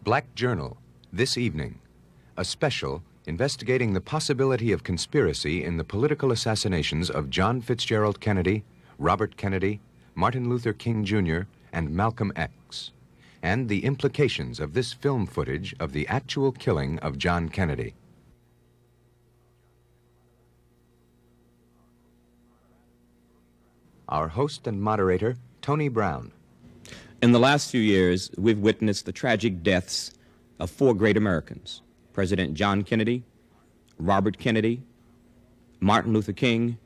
Black Journal, this evening, a special investigating the possibility of conspiracy in the political assassinations of John Fitzgerald Kennedy, Robert Kennedy, Martin Luther King Jr., and Malcolm X, and the implications of this film footage of the actual killing of John Kennedy. Our host and moderator, Tony Brown. In the last few years, we've witnessed the tragic deaths of 4 great Americans: President John Kennedy, Robert Kennedy, Martin Luther King,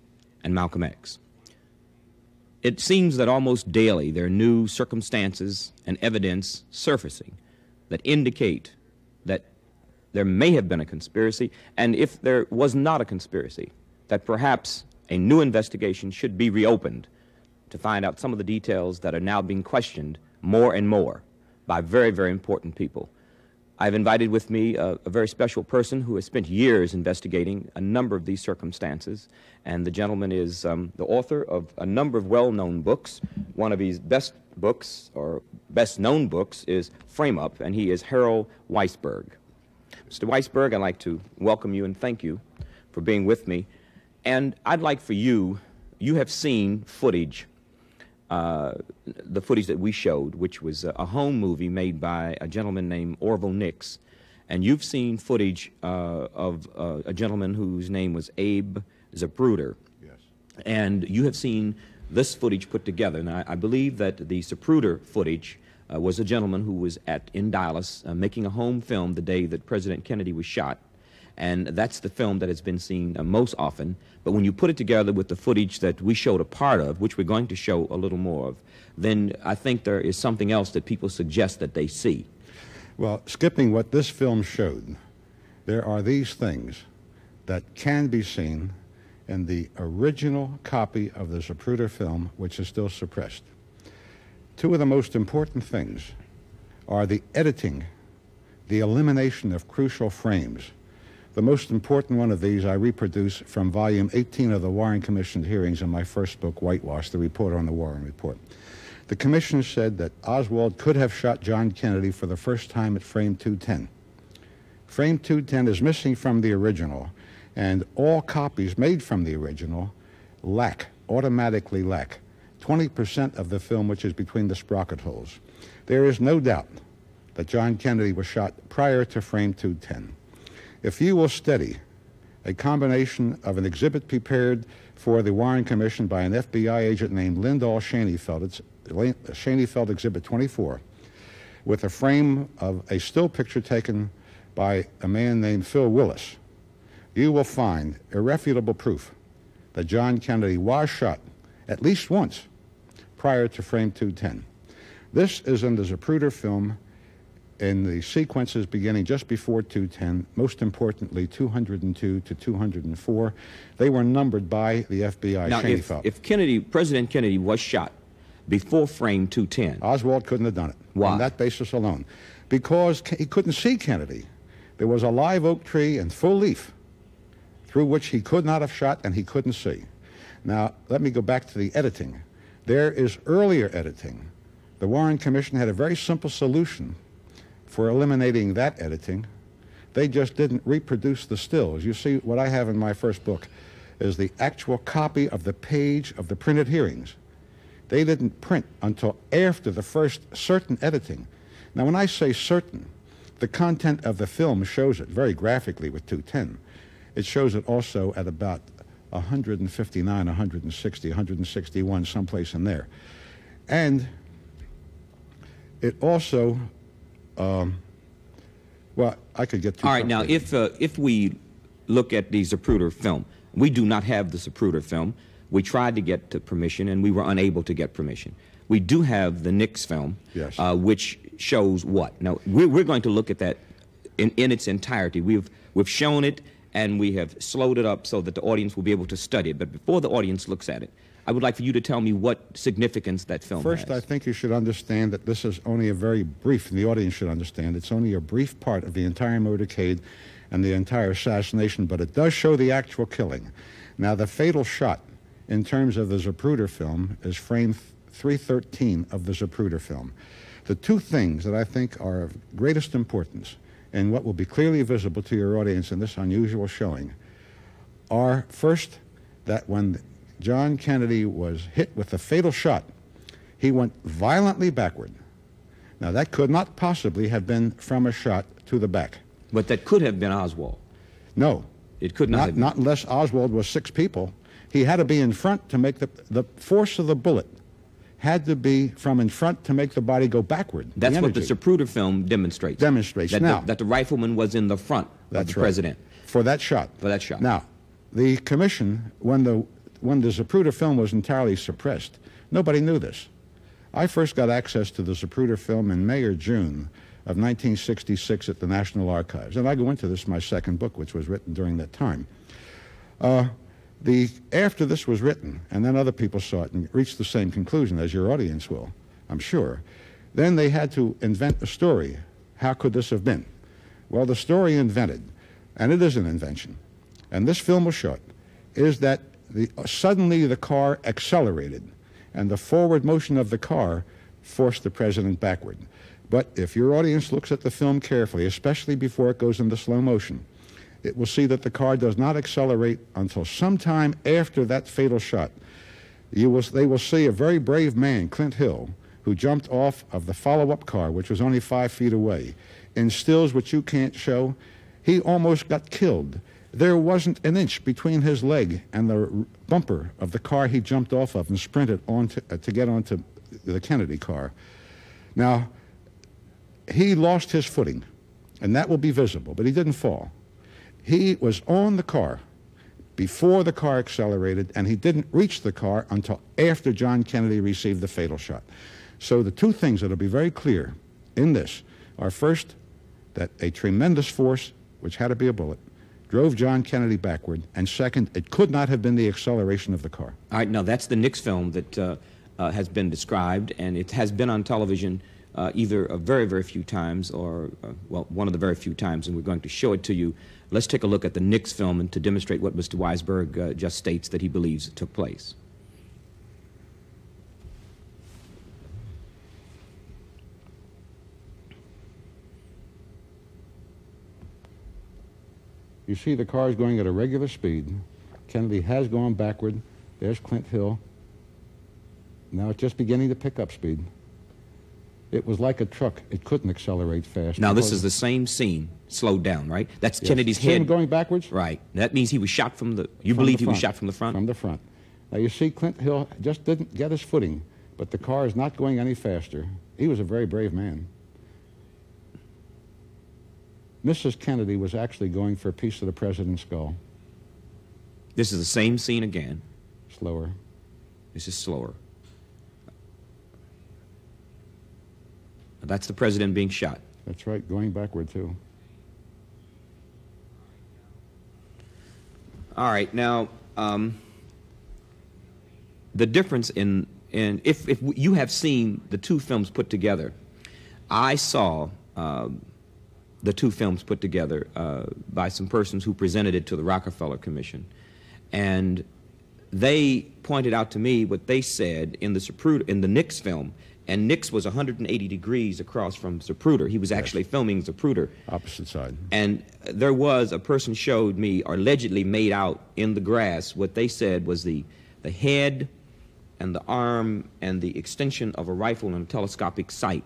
and Malcolm X. It seems that almost daily there are new circumstances and evidence surfacing that indicate that there may have been a conspiracy, and if there was not a conspiracy, that perhaps a new investigation should be reopened to find out some of the details that are now being questioned more and more by very, very important people. I've invited with me a very special person who has spent years investigating a number of these circumstances, and the gentleman is the author of a number of well-known books. One of his best books, or best-known books, is Frame Up, and he is Harold Weisberg. Mr. Weisberg, I'd like to welcome you and thank you for being with me. And I'd like for you have seen footage, the footage that we showed, which was a home movie made by a gentleman named Orville Nix. And you've seen footage of a gentleman whose name was Abe Zapruder. Yes. And you have seen this footage put together. Now, I believe that the Zapruder footage was a gentleman who was in Dallas making a home film the day that President Kennedy was shot. And that's the film that has been seen most often. But when you put it together with the footage that we showed a part of, which we're going to show a little more of, then I think there is something else that people suggest that they see. Well, skipping what this film showed, there are these things that can be seen in the original copy of the Zapruder film, which is still suppressed. 2 of the most important things are the editing, the elimination of crucial frames. The most important one of these I reproduce from volume 18 of the Warren Commission hearings in my first book, Whitewash, the report on the Warren Report. The commission said that Oswald could have shot John Kennedy for the first time at frame 210. Frame 210 is missing from the original, and all copies made from the original automatically lack 20% of the film which is between the sprocket holes. There is no doubt that John Kennedy was shot prior to frame 210. If you will study a combination of an exhibit prepared for the Warren Commission by an FBI agent named Lyndall Schoenfeld, it's Schoenfeld Exhibit 24, with a frame of a still picture taken by a man named Phil Willis, you will find irrefutable proof that John Kennedy was shot at least once prior to frame 210. This is in the Zapruder film in the sequences beginning just before 210, most importantly 202 to 204. They were numbered by the FBI. Now, if President Kennedy was shot before frame 210... Oswald couldn't have done it. Why? On that basis alone. Because he couldn't see Kennedy. There was a live oak tree in full leaf through which he could not have shot and he couldn't see. Now, let me go back to the editing. There is earlier editing. The Warren Commission had a very simple solution for eliminating that editing. They just didn't reproduce the stills. You see, what I have in my first book is the actual copy of the page of the printed hearings. They didn't print until after the first certain editing. Now, when I say certain, the content of the film shows it very graphically with 210. It shows it also at about 159, 160, 161, someplace in there. And it also, well, I could get too All right, now, if we look at the Zapruder film, we do not have the Zapruder film. We tried to get permission, and we were unable to get permission. we do have the Nix film, yes, which shows what? Now, we're going to look at that in its entirety. We've shown it, and we have slowed it up so that the audience will be able to study it. But before the audience looks at it, I would like for you to tell me what significance that film has. First, I think you should understand that this is only a very brief, and the audience should understand, it's only a brief part of the entire motorcade and the entire assassination, but it does show the actual killing. Now, the fatal shot, in terms of the Zapruder film, is frame 313 of the Zapruder film. The two things that I think are of greatest importance and what will be clearly visible to your audience in this unusual showing are, first, that when John Kennedy was hit with the fatal shot, he went violently backward. Now, that could not possibly have been from a shot to the back. But that could have been Oswald. No. It could not have been. Not unless Oswald was 6 people. He had to be in front to make the force of the bullet had to be from in front to make the body go backward. That's what the Zapruder film demonstrates. That the rifleman was in the front of the president. For that shot. For that shot. Now, the commission, when the Zapruder film was entirely suppressed, nobody knew this. I first got access to the Zapruder film in May or June of 1966 at the National Archives, and I go into this in my second book, which was written during that time. After this was written, and then other people saw it and reached the same conclusion, as your audience will, I'm sure, then they had to invent a story. How could this have been? Well, the story invented, and it is an invention, and this film will show it, is that suddenly the car accelerated, and the forward motion of the car forced the president backward. But if your audience looks at the film carefully, especially before it goes into slow motion, it will see that the car does not accelerate until sometime after that fatal shot. They will see a very brave man, Clint Hill, who jumped off of the follow-up car, which was only 5 feet away. In stills which you can't show, he almost got killed. There wasn't an inch between his leg and the bumper of the car he jumped off of and sprinted on to get onto the Kennedy car. Now, he lost his footing, and that will be visible, but he didn't fall. He was on the car before the car accelerated, and he didn't reach the car until after John Kennedy received the fatal shot. So the two things that will be very clear in this are, first, that a tremendous force, which had to be a bullet, drove John Kennedy backward, and second, it could not have been the acceleration of the car. All right, now that's the Nix film that has been described, and it has been on television either a very, very few times or, well, one of the very few times, and we're going to show it to you. Let's take a look at the Nix film and to demonstrate what Mr. Weisberg just states that he believes took place. You see the car is going at a regular speed. Kennedy has gone backward. There's Clint Hill. Now it's just beginning to pick up speed. It was like a truck. It couldn't accelerate fast. Now this is the same scene, slowed down, right? That's yes. Kennedy's See head. him going backwards? Right. That means he was shot from the... You believe he was shot from the front? From the front. Now you see Clint Hill just didn't get his footing, but the car is not going any faster. He was a very brave man. Mrs. Kennedy was actually going for a piece of the president's skull. This is the same scene again. Slower. This is slower. That's the president being shot. That's right, going backward too. All right, now the difference in if you have seen the two films put together, I saw the two films put together by some persons who presented it to the Rockefeller Commission, and they pointed out to me what they said in the Nix film. And Nix was 180 degrees across from Zapruder. He was actually filming Zapruder. Opposite side. And there was a person showed me, or allegedly made out in the grass, what they said was the head and the arm and the extension of a rifle in a telescopic sight.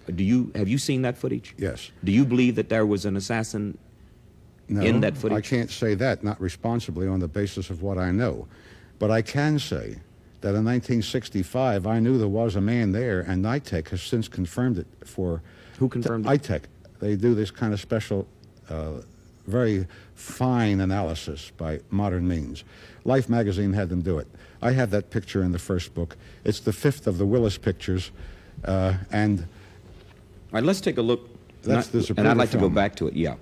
Have you seen that footage? Yes. Do you believe that there was an assassin in that footage? I can't say that, not responsibly on the basis of what I know. But I can say that in 1965, I knew there was a man there, and NITEC has since confirmed it for... Who confirmed it? NITEC. They do this kind of special very fine analysis by modern means. Life magazine had them do it. I have that picture in the first book. It's the 5th of the Willis pictures, and all right, let's take a look. That's the and I'd like film. to go back to it. Yeah,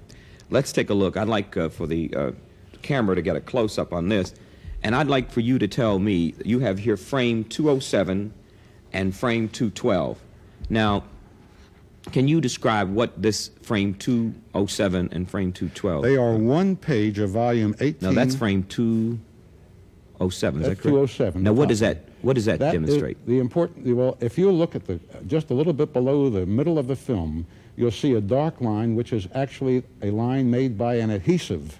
let's take a look. I'd like for the camera to get a close-up on this, and I'd like for you to tell me, you have here frame 207 and frame 212. Now, can you describe what this frame 207 and frame 212? They are one page of volume 18. Now that's frame 207. Is that That's correct? 207. Now what does that That demonstrate? is the important. Well, if you look at just a little bit below the middle of the film, you'll see a dark line, which is actually a line made by an adhesive.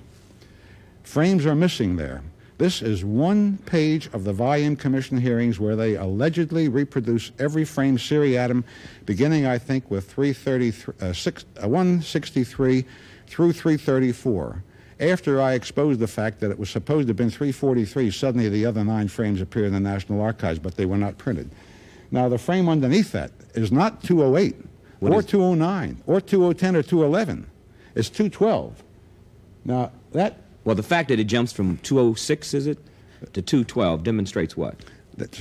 Frames are missing there. This is one page of the volume commission hearings where they allegedly reproduce every frame seriatim, beginning, I think, with 163 through 334. After I exposed the fact that it was supposed to have been 343, suddenly the other 9 frames appeared in the National Archives, but they were not printed. Now, the frame underneath that is not 208, or 209, or 2010, or 211. It's 212. Now, that... Well, the fact that it jumps from 206, is it, to 212 demonstrates what? That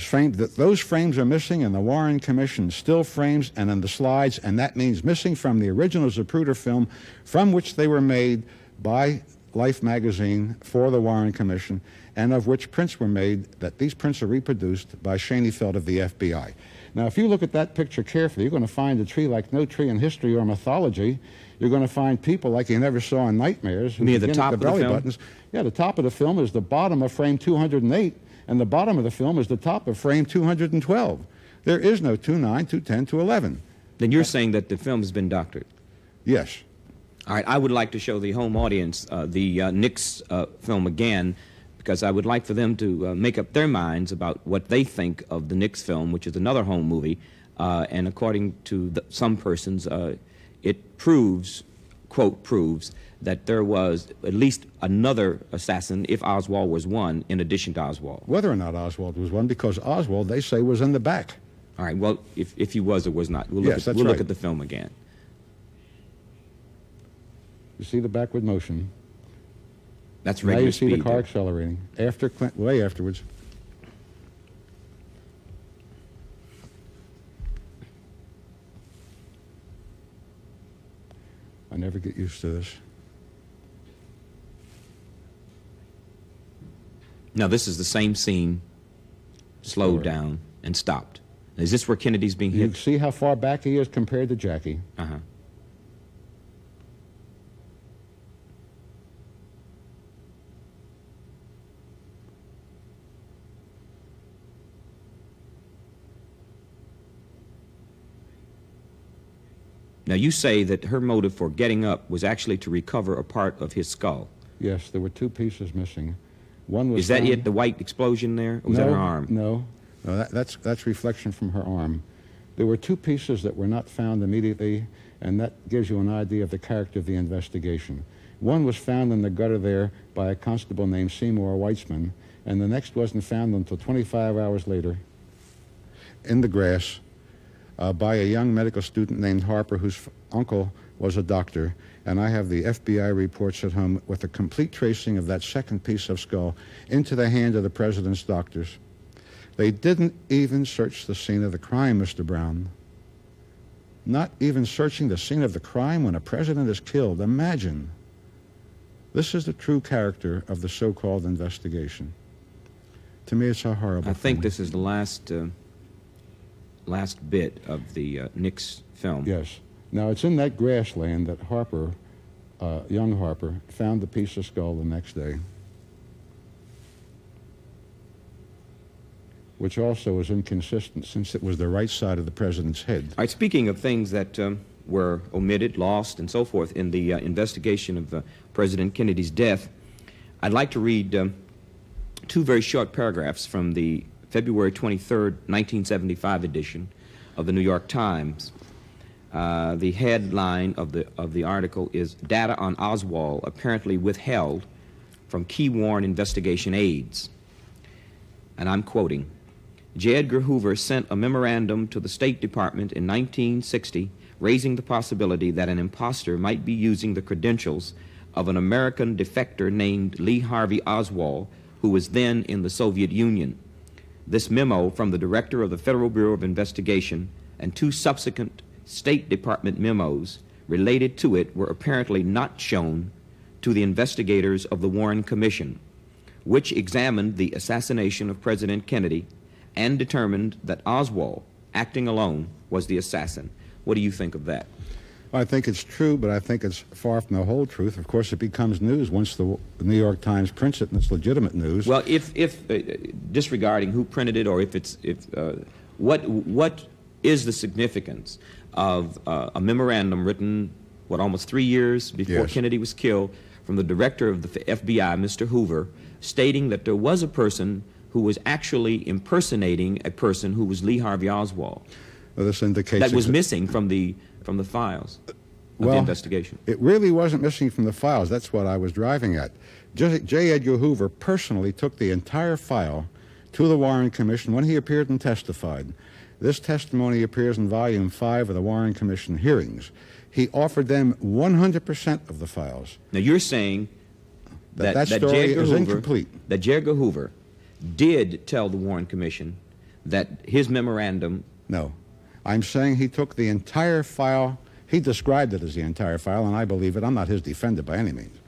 those frames are missing in the Warren Commission still frames and in the slides, and that means missing from the original Zapruder film from which they were made by Life magazine for the Warren Commission, and of which prints were made, that these prints are reproduced by Schoenfeld of the FBI. Now, if you look at that picture carefully, you're going to find a tree like no tree in history or mythology. You're going to find people like you never saw in nightmares. You mean at the top of the film? Buttons. Yeah, the top of the film is the bottom of frame 208, and the bottom of the film is the top of frame 212. There is no 29, 210, 211. Then you're saying that the film has been doctored? Yes. All right, I would like to show the home audience the Nix film again, because I would like for them to make up their minds about what they think of the Nix film, which is another home movie, and according to some persons, it proves, quote, proves, that there was at least another assassin, if Oswald was one, in addition to Oswald. Whether or not Oswald was one, because Oswald, they say, was in the back. All right, well, if he was or was not, we'll Yes, that's look right. at the film again. You see the backward motion. That's Now regular you see speed the car there. accelerating. After Clinton, way afterwards. I never get used to this. Now, this is the same scene, slowed down and stopped. Is this where Kennedy's being You hit? see how far back he is compared to Jackie. Uh-huh. Now, you say that her motive for getting up was actually to recover a part of his skull. Yes, there were 2 pieces missing. One was Is that found- it, the white explosion there? Or was that her arm? No, that's reflection from her arm. There were 2 pieces that were not found immediately, and that gives you an idea of the character of the investigation. One was found in the gutter there by a constable named Seymour Weitzman, and the next wasn't found until 25 hours later in the grass by a young medical student named Harper, whose uncle was a doctor. And I have the FBI reports at home with a complete tracing of that second piece of skull into the hand of the president's doctors. They didn't even search the scene of the crime, Mr. Brown. Not even searching the scene of the crime when a president is killed. Imagine. This is the true character of the so-called investigation. To me, it's a horrible I think thing. this is the last bit of the Nix film. Yes. Now, it's in that grassland that Harper, young Harper, found the piece of skull the next day, which also is inconsistent since it was the right side of the president's head. All right, speaking of things that were omitted, lost, and so forth in the investigation of President Kennedy's death, I'd like to read 2 very short paragraphs from the February 23rd, 1975 edition of the New York Times. The headline of the article is "Data on Oswald Apparently Withheld from Key Warren Investigation Aides." And I'm quoting, "J. Edgar Hoover sent a memorandum to the State Department in 1960 raising the possibility that an imposter might be using the credentials of an American defector named Lee Harvey Oswald, who was then in the Soviet Union. This memo from the director of the Federal Bureau of Investigation and 2 subsequent State Department memos related to it were apparently not shown to the investigators of the Warren Commission, which examined the assassination of President Kennedy and determined that Oswald, acting alone, was the assassin. What do you think of that? I think it's true, but I think it's far from the whole truth. Of course, it becomes news once the New York Times prints it, and it's legitimate news. Well, if disregarding who printed it, or what is the significance of a memorandum written, almost 3 years before Kennedy was killed, from the director of the FBI, Mr. Hoover, stating that there was a person who was actually impersonating a person who was Lee Harvey Oswald? Well, this indicates that was missing from the files of the investigation. It really wasn't missing from the files. That's what I was driving at. J. Edgar Hoover personally took the entire file to the Warren Commission when he appeared and testified. This testimony appears in Volume 5 of the Warren Commission hearings. He offered them 100% of the files. Now, you're saying that story is incomplete. That J. Edgar Hoover did tell the Warren Commission that his memorandum... No. I'm saying he took the entire file. He described it as the entire file, and I believe it. I'm not his defender by any means.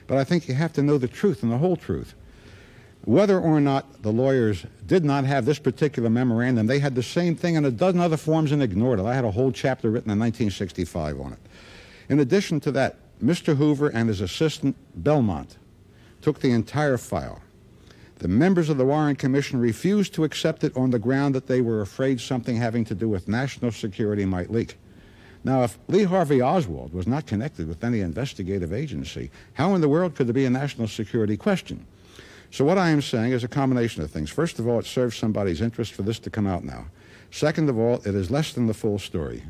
But I think you have to know the truth and the whole truth. Whether or not the lawyers did not have this particular memorandum, they had the same thing in a dozen other forms and ignored it. I had a whole chapter written in 1965 on it. In addition to that, Mr. Hoover and his assistant, Belmont, took the entire file. The members of the Warren Commission refused to accept it on the ground that they were afraid something having to do with national security might leak. Now, if Lee Harvey Oswald was not connected with any investigative agency, how in the world could there be a national security question? So what I am saying is a combination of things. First of all, it serves somebody's interest for this to come out now. Second of all, it is less than the full story.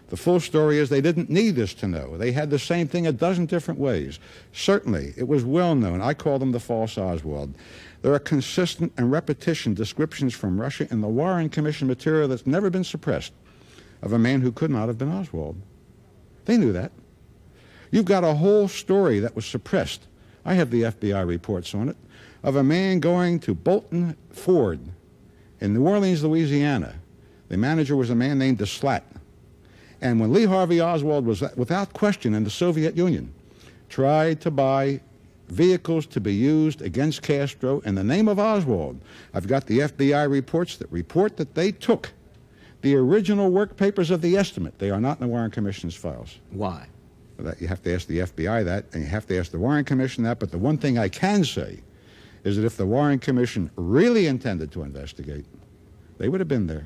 The full story is they didn't need us to know. They had the same thing a dozen different ways. Certainly, it was well known. I call them the false Oswald. There are consistent and repetition descriptions from Russia in the Warren Commission material that's never been suppressed of a man who could not have been Oswald. They knew that. You've got a whole story that was suppressed. I have the FBI reports on it, of a man going to Bolton Ford in New Orleans, Louisiana. The manager was a man named Deslat. And when Lee Harvey Oswald was, without question, in the Soviet Union, tried to buy vehicles to be used against Castro in the name of Oswald, I've got the FBI reports that report that they took the original work papers of the estimate. They are not in the Warren Commission's files. Why? That you have to ask the FBI that, and you have to ask the Warren Commission that. But the one thing I can say is that if the Warren Commission really intended to investigate, they would have been there.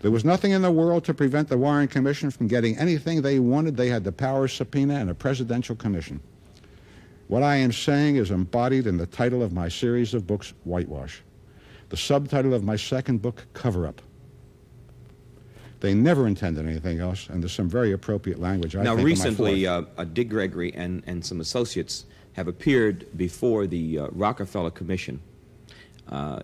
There was nothing in the world to prevent the Warren Commission from getting anything they wanted. They had the power of subpoena and a presidential commission. What I am saying is embodied in the title of my series of books, Whitewash. The subtitle of my second book, Cover Up. They never intended anything else, and there's some very appropriate language, I think, recently, Dick Gregory and some associates have appeared before the Rockefeller Commission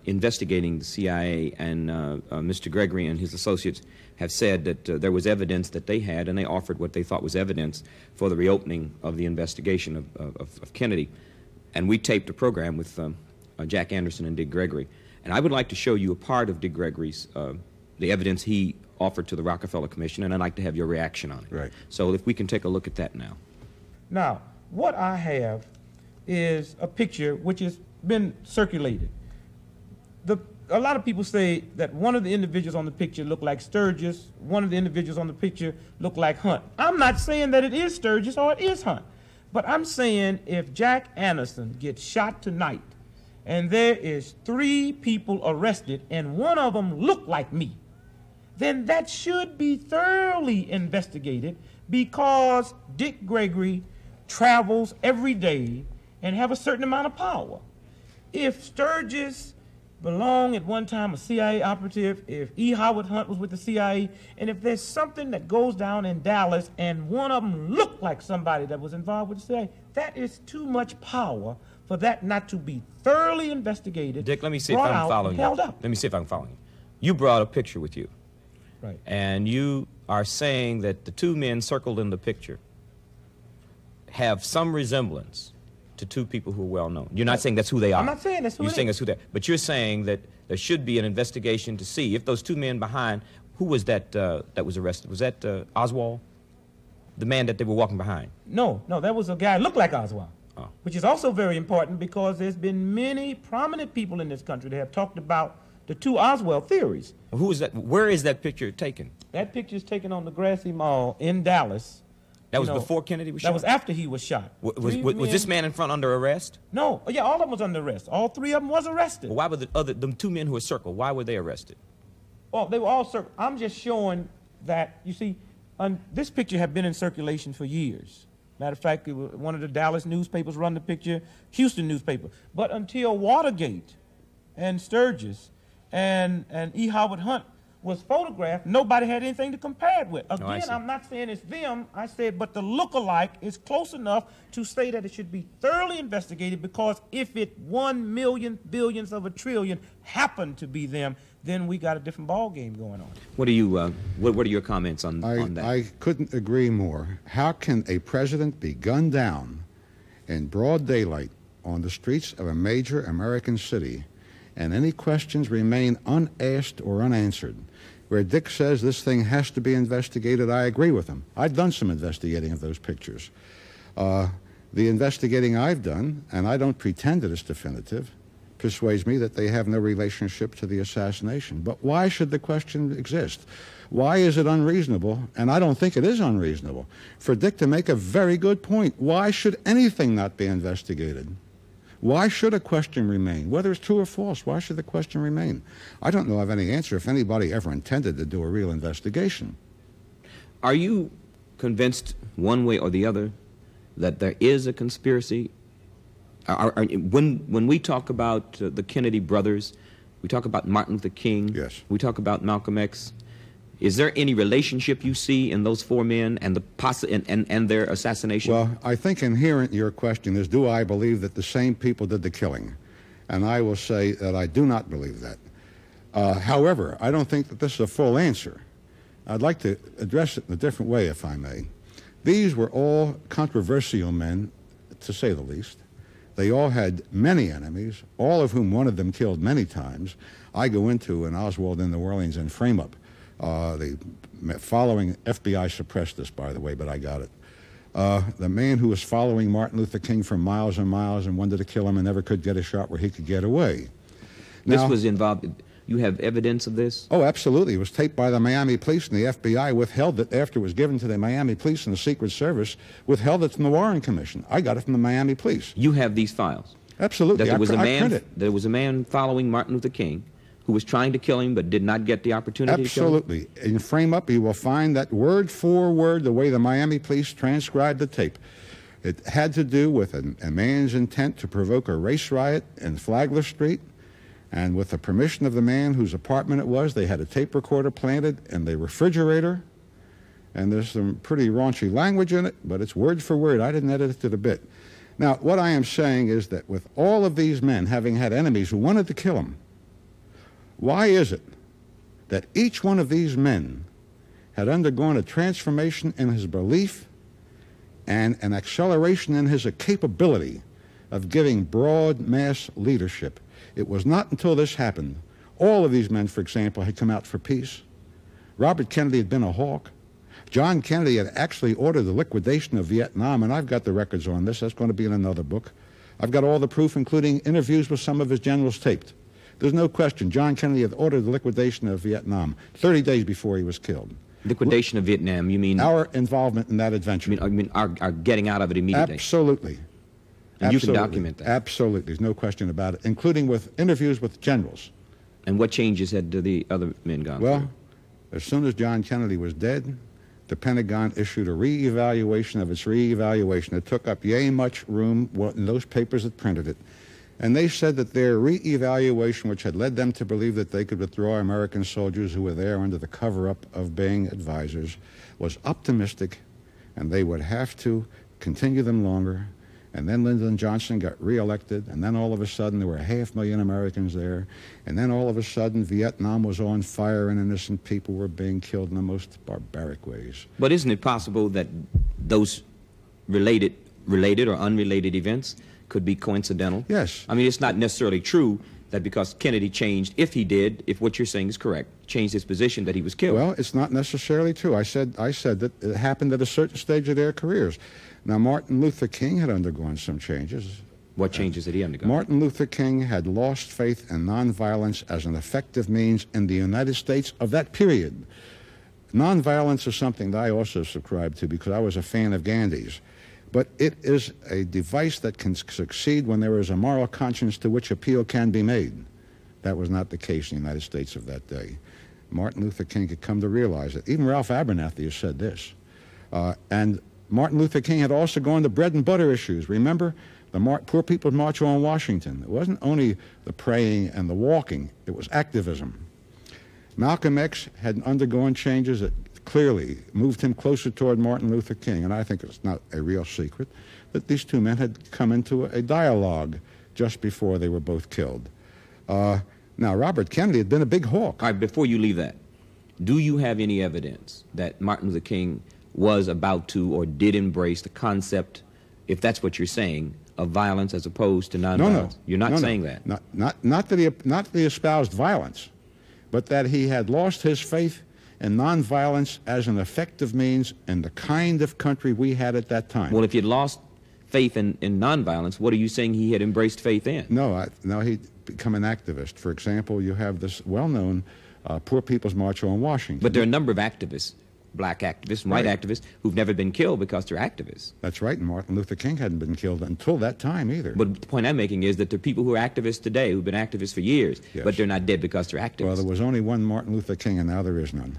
investigating the CIA, and Mr. Gregory and his associates have said that there was evidence that they had, and they offered what they thought was evidence for the reopening of the investigation of Kennedy. And we taped a program with Jack Anderson and Dick Gregory. And I would like to show you a part of Dick Gregory's, the evidence he offered to the Rockefeller Commission, and I'd like to have your reaction on it. Right. So if we can take a look at that now. Now, what I have is a picture which has been circulated. A lot of people say that one of the individuals on the picture looked like Sturgis, one of the individuals on the picture looked like Hunt. I'm not saying that it is Sturgis or it is Hunt, but I'm saying if Jack Anderson gets shot tonight and there is 3 people arrested and one of them looked like me, then that should be thoroughly investigated, because Dick Gregory travels every day and have a certain amount of power. If Sturgis belonged at one time a CIA operative, if E. Howard Hunt was with the CIA, and if there's something that goes down in Dallas and one of them looked like somebody that was involved with the CIA, that is too much power for that not to be thoroughly investigated. Dick, let me see if I'm following you. Let me see if I'm following you. You brought a picture with you. Right. And you are saying that the 2 men circled in the picture have some resemblance to two people who are well known. You're not saying that's who they are. I'm not saying that's who You're it saying is. that's who they are. But you're saying that there should be an investigation to see if those two men behind, who was that that was arrested? Was that Oswald? The man that they were walking behind? No, that was a guy who looked like Oswald. Oh. Which is also very important because there's been many prominent people in this country that have talked about the two Oswald theories. Well, who is that? Where is that picture taken? That picture is taken on the Grassy Mall in Dallas. That was before Kennedy was shot? That was after he was shot. Was this man in front under arrest? No. Yeah, all of them was under arrest. All three of them was arrested. Well, why were the two men who were circled, why were they arrested? Well, they were all circled. I'm just showing that, you see, this picture had been in circulation for years. Matter of fact, one of the Dallas newspapers run the picture, Houston newspaper. But until Watergate and Sturgis and E. Howard Hunt was photographed, nobody had anything to compare it with. Again, I'm not saying it's them. I said, but the look-alike is close enough to say that it should be thoroughly investigated, because if it 1 million billions of a trillion happened to be them, then we got a different ball game going on. What are you? What are your comments on that? I couldn't agree more. How can a president be gunned down in broad daylight on the streets of a major American city, and any questions remain unasked or unanswered? Where Dick says this thing has to be investigated, I agree with him. I've done some investigating of those pictures. The investigating I've done, and I don't pretend that it's definitive, persuades me that they have no relationship to the assassination. But why should the question exist? Why is it unreasonable, and I don't think it is unreasonable, for Dick to make a very good point? Why should anything not be investigated? Why should a question remain? Whether it's true or false, why should the question remain? I don't know of any answer if anybody ever intended to do a real investigation. Are you convinced one way or the other that there is a conspiracy? When we talk about the Kennedy brothers, we talk about Martin Luther King, yes, we talk about Malcolm X. Is there any relationship you see in those four men and and their assassination? Well, I think inherent in your question is, do I believe that the same people did the killing? And I will say that I do not believe that. However, I don't think that this is a full answer. I'd like to address it in a different way, if I may. These were all controversial men, to say the least. They all had many enemies, all of whom one of them killed many times. I go into an Oswald in New Orleans and frame up. The following, FBI suppressed this, by the way, but I got it. The man who was following Martin Luther King for miles and miles and wanted to kill him and never could get a shot where he could get away. This was involved, you have evidence of this? Oh, absolutely. It was taped by the Miami police, and the FBI withheld it after it was given to the Miami police, and the Secret Service withheld it from the Warren Commission. I got it from the Miami police. You have these files? Absolutely. There was a man following Martin Luther King who was trying to kill him but did not get the opportunity to kill him? Absolutely. In frame up, you will find that word for word, the way the Miami police transcribed the tape. It had to do with a man's intent to provoke a race riot in Flagler Street, and with the permission of the man whose apartment it was, they had a tape recorder planted in the refrigerator, and there's some pretty raunchy language in it, but it's word for word. I didn't edit it to the bit. Now, what I am saying is that with all of these men having had enemies who wanted to kill them, why is it that each one of these men had undergone a transformation in his belief and an acceleration in his capability of giving broad mass leadership? It was not until this happened. All of these men, for example, had come out for peace. Robert Kennedy had been a hawk. John Kennedy had actually ordered the liquidation of Vietnam, and I've got the records on this. That's going to be in another book. I've got all the proof, including interviews with some of his generals taped. There's no question. John Kennedy had ordered the liquidation of Vietnam 30 days before he was killed. Liquidation of Vietnam, you mean? Our involvement in that adventure. You mean our getting out of it immediately? Absolutely. And you can document that? Absolutely. There's no question about it, including with interviews with generals. And what changes had the other men gone through? Well, as soon as John Kennedy was dead, the Pentagon issued a re-evaluation of its re-evaluation. It took up yay much room in those papers that printed it. And they said that their re-evaluation, which had led them to believe that they could withdraw American soldiers who were there under the cover-up of being advisors, was optimistic, and they would have to continue them longer. And then Lyndon Johnson got reelected, and then all of a sudden there were 500,000 Americans there, and then all of a sudden Vietnam was on fire and innocent people were being killed in the most barbaric ways. But isn't it possible that those related or unrelated events could be coincidental. Yes. I mean, it's not necessarily true that because Kennedy changed, if he did, if what you're saying is correct, changed his position, that he was killed. Well, it's not necessarily true. I said that it happened at a certain stage of their careers. Now, Martin Luther King had undergone some changes. What changes did he undergo? Martin Luther King had lost faith in nonviolence as an effective means in the United States of that period. Nonviolence is something that I also subscribe to because I was a fan of Gandhi's. But it is a device that can succeed when there is a moral conscience to which appeal can be made. That was not the case in the United States of that day. Martin Luther King had come to realize it. Even Ralph Abernathy has said this. And Martin Luther King had also gone to bread and butter issues. Remember, the Poor People's March on Washington. It wasn't only the praying and the walking, it was activism. Malcolm X had undergone changes that clearly moved him closer toward Martin Luther King, and I think it's not a real secret that these two men had come into a dialogue just before they were both killed. Now, Robert Kennedy had been a big hawk. All right, before you leave that, do you have any evidence that Martin Luther King was about to or did embrace the concept, if that's what you're saying, of violence as opposed to nonviolence? No. You're not saying that? Not that he espoused violence, but that he had lost his faith and nonviolence as an effective means in the kind of country we had at that time. Well, if you'd lost faith in nonviolence, what are you saying he had embraced faith in? No, he'd become an activist. For example, you have this well-known Poor People's March on Washington. But there are a number of activists, black activists, white Right. activists, who've never been killed because they're activists. That's right, and Martin Luther King hadn't been killed until that time either. But the point I'm making is that there are people who are activists today who've been activists for years, Yes. but they're not dead because they're activists. Well, there was only one Martin Luther King, and now there is none.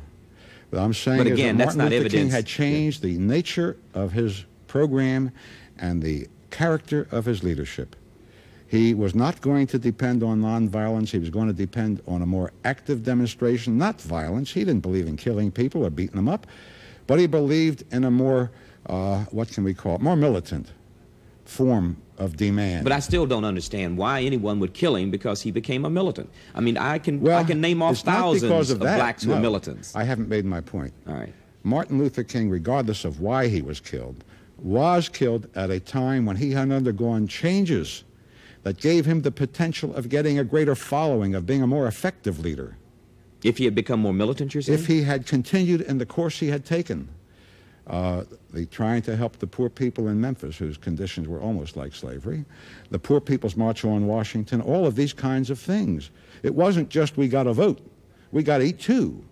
But I'm saying But is again, that that's Martin not Luther King evidence. had changed the nature of his program and the character of his leadership. He was not going to depend on nonviolence. He was going to depend on a more active demonstration, not violence. He didn't believe in killing people or beating them up, but he believed in a more, what can we call it, more militant form of demand. But I still don't understand why anyone would kill him because he became a militant. I mean, I can name off it's not thousands because of that. blacks who No, are militants. I haven't made my point. All right. Martin Luther King, regardless of why he was killed at a time when he had undergone changes that gave him the potential of getting a greater following, of being a more effective leader. If he had become more militant, you're saying? If he had continued in the course he had taken, trying to help the poor people in Memphis, whose conditions were almost like slavery, the Poor People's March on Washington, all of these kinds of things. It wasn't just we got to vote. We got to eat too.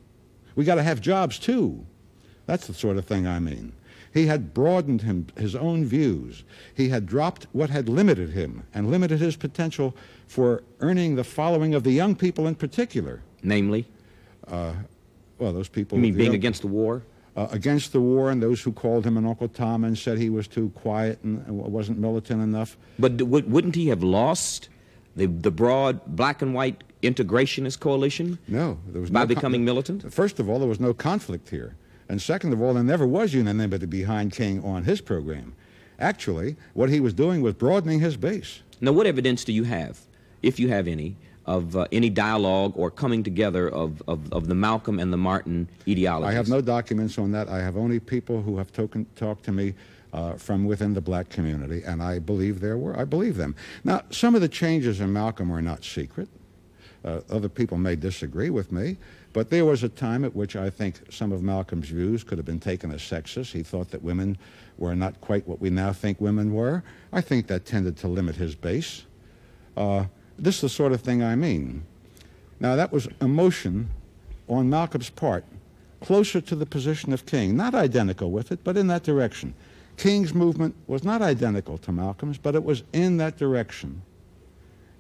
We got to have jobs too. That's the sort of thing I mean. He had broadened his own views. He had dropped what had limited him and limited his potential for earning the following of the young people in particular. Namely? Well, those people... You mean being against the war? Against the war, and those who called him an Uncle Tom and said he was too quiet and wasn't militant enough. But wouldn't he have lost the broad black and white integrationist coalition? No. There was by becoming militant? First of all, there was no conflict here. And second of all, there never was unanimity behind King on his program. Actually, what he was doing was broadening his base. Now, what evidence do you have, if you have any, of any dialogue or coming together of the Malcolm and the Martin ideologies? I have no documents on that. I have only people who have talked to me from within the black community, and I believe I believe them. Now, some of the changes in Malcolm are not secret. Other people may disagree with me, but there was a time at which I think some of Malcolm's views could have been taken as sexist. He thought that women were not quite what we now think women were. I think that tended to limit his base. This is the sort of thing I mean. Now, that was emotion on Malcolm's part, closer to the position of King, not identical with it, but in that direction. King's movement was not identical to Malcolm's, but it was in that direction.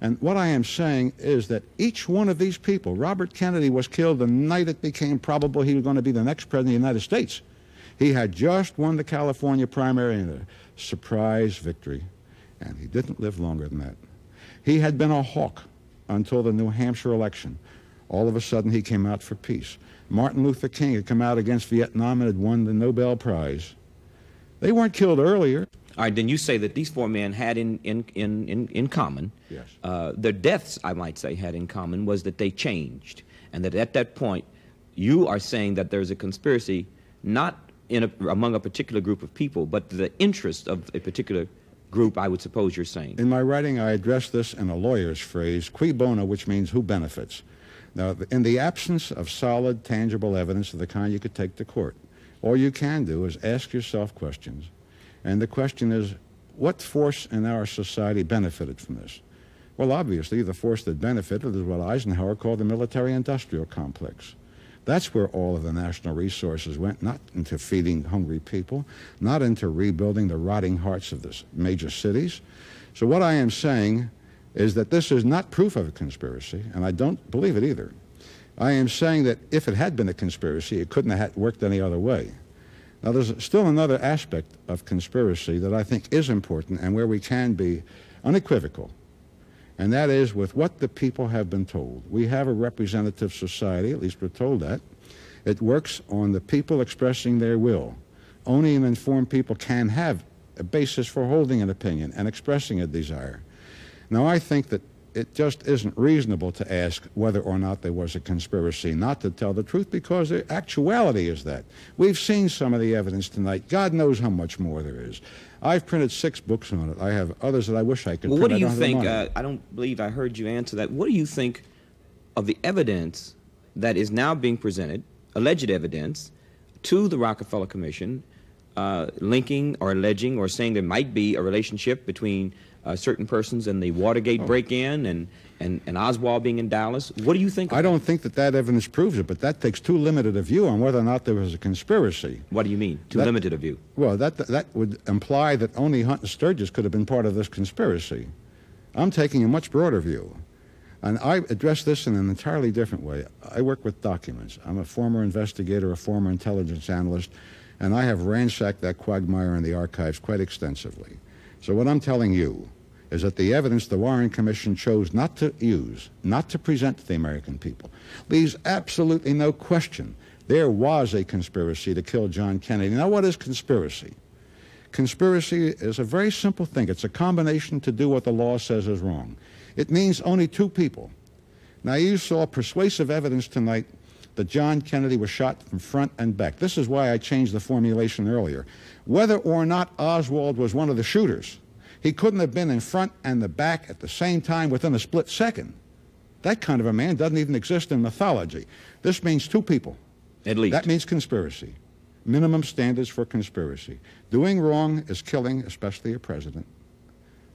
And what I am saying is that each one of these people, Robert Kennedy was killed the night it became probable he was going to be the next president of the United States. He had just won the California primary in a surprise victory, and he didn't live longer than that. He had been a hawk until the New Hampshire election. All of a sudden, he came out for peace. Martin Luther King had come out against Vietnam and had won the Nobel Prize. They weren't killed earlier. All right, then you say that these four men had in common, yes. Their deaths, I might say, had in common was that they changed, and that at that point, you are saying that there's a conspiracy not among a particular group of people, but the interest of a particular group, I would suppose you're saying. In my writing, I address this in a lawyer's phrase, cui bono, which means who benefits. Now, in the absence of solid, tangible evidence of the kind you could take to court, all you can do is ask yourself questions. And the question is, what force in our society benefited from this? Well, obviously, the force that benefited is what Eisenhower called the military-industrial complex. That's where all of the national resources went, not into feeding hungry people, not into rebuilding the rotting hearts of the major cities. So what I am saying is that this is not proof of a conspiracy, and I don't believe it either. I am saying that if it had been a conspiracy, it couldn't have worked any other way. Now, there's still another aspect of conspiracy that I think is important and where we can be unequivocal, and that is with what the people have been told. We have a representative society, at least we're told that. It works on the people expressing their will. Only an informed people can have a basis for holding an opinion and expressing a desire. Now, I think that it just isn't reasonable to ask whether or not there was a conspiracy not to tell the truth, because the actuality is that. We've seen some of the evidence tonight. God knows how much more there is. I've printed 6 books on it. I have others that I wish I could print. Well, what do you think? I don't believe I heard you answer that. What do you think of the evidence that is now being presented, alleged evidence, to the Rockefeller Commission, linking or alleging or saying there might be a relationship between certain persons and the Watergate break-in and Oswald being in Dallas? What do you think? I don't think that that evidence proves it, but that takes too limited a view on whether or not there was a conspiracy. What do you mean, too limited a view? Well, that would imply that only Hunt and Sturgis could have been part of this conspiracy. I'm taking a much broader view. And I address this in an entirely different way. I work with documents. I'm a former investigator, a former intelligence analyst, and I have ransacked that quagmire in the archives quite extensively. So what I'm telling you is that the evidence the Warren Commission chose not to use, not to present to the American people, leaves absolutely no question there was a conspiracy to kill John Kennedy. Now, what is conspiracy? Conspiracy is a very simple thing. It's a combination to do what the law says is wrong. It means only 2 people. Now, you saw persuasive evidence tonight that John Kennedy was shot from front and back. This is why I changed the formulation earlier. Whether or not Oswald was one of the shooters, he couldn't have been in front and the back at the same time within a split second. That kind of a man doesn't even exist in mythology. This means 2 people. At least. That means conspiracy. Minimum standards for conspiracy. Doing wrong is killing, especially a president.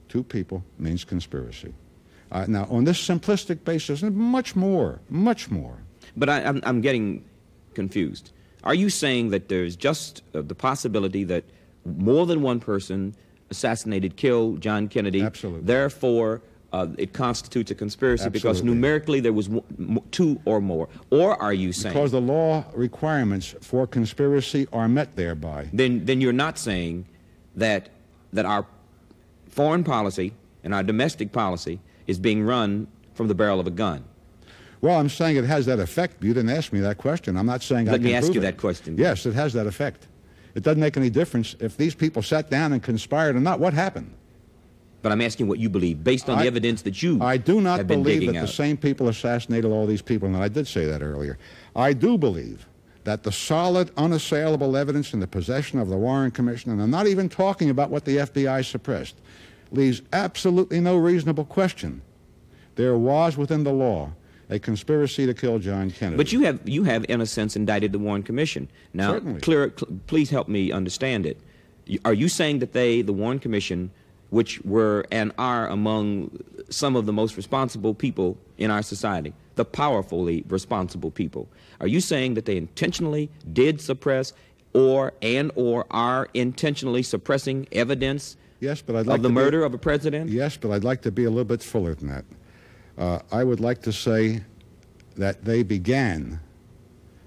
2 people means conspiracy. Now, on this simplistic basis, much more, much more. But I'm getting confused. Are you saying that there's just the possibility that more than one person assassinated, killed John Kennedy? Absolutely. Therefore, it constitutes a conspiracy? Absolutely. Because numerically there was 2 or more? Or are you saying... Because the law requirements for conspiracy are met thereby. Then you're not saying that our foreign policy and our domestic policy is being run from the barrel of a gun? Well, I'm saying it has that effect. You didn't ask me that question. I'm not saying I can prove it. Let me ask you that question. Yes, it has that effect. It doesn't make any difference if these people sat down and conspired or not. What happened? But I'm asking what you believe, based on the evidence that you I do not have been believe digging that out. the same people assassinated all these people, and I did say that earlier. I do believe that the solid, unassailable evidence in the possession of the Warren Commission, and I'm not even talking about what the FBI suppressed, leaves absolutely no reasonable question. There was within the law a conspiracy to kill John Kennedy. But you have, in a sense, indicted the Warren Commission. Now, certainly. Please help me understand it. Are you saying that the Warren Commission, which were and are among some of the most responsible people in our society, the powerfully responsible people, are you saying that they intentionally did suppress or are intentionally suppressing evidence yes, but I'd like of the murder of a president? Yes, but I'd like to be a little bit fuller than that. I would like to say that they began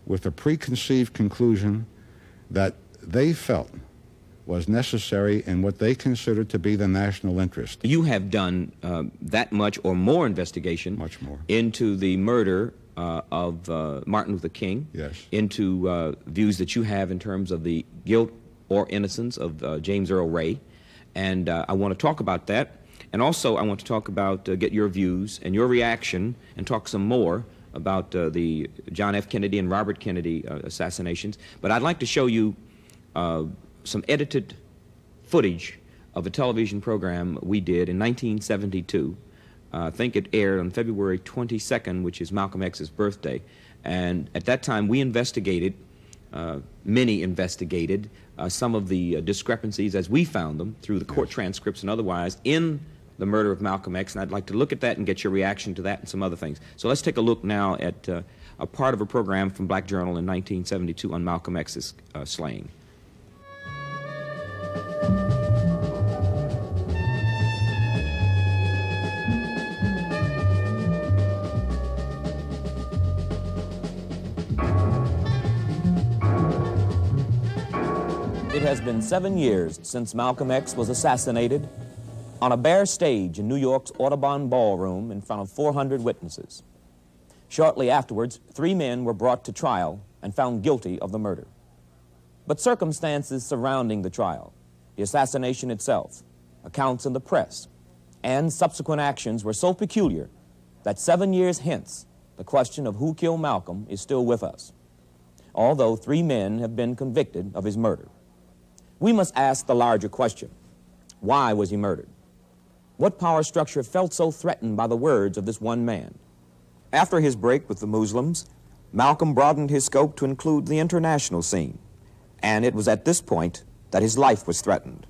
with a preconceived conclusion that they felt was necessary in what they considered to be the national interest. You have done that much or more investigation much more. Into the murder of Martin Luther King, yes. Into views that you have in terms of the guilt or innocence of James Earl Ray, and I want to talk about that. And also, I want to talk about, get your views and your reaction, and talk some more about the John F. Kennedy and Robert Kennedy assassinations. But I'd like to show you some edited footage of a television program we did in 1972. I think it aired on February 22nd, which is Malcolm X's birthday. And at that time, we investigated, many investigated, some of the discrepancies as we found them through the court transcripts and otherwise in the murder of Malcolm X. And I'd like to look at that and get your reaction to that and some other things. So let's take a look now at a part of a program from Black Journal in 1972 on Malcolm X's slaying. It has been 7 years since Malcolm X was assassinated on a bare stage in New York's Audubon Ballroom in front of 400 witnesses. Shortly afterwards, 3 men were brought to trial and found guilty of the murder. But circumstances surrounding the trial, the assassination itself, accounts in the press, and subsequent actions were so peculiar that 7 years hence, the question of who killed Malcolm is still with us, although 3 men have been convicted of his murder. We must ask the larger question: why was he murdered? What power structure felt so threatened by the words of this one man? After his break with the Muslims, Malcolm broadened his scope to include the international scene, and it was at this point that his life was threatened.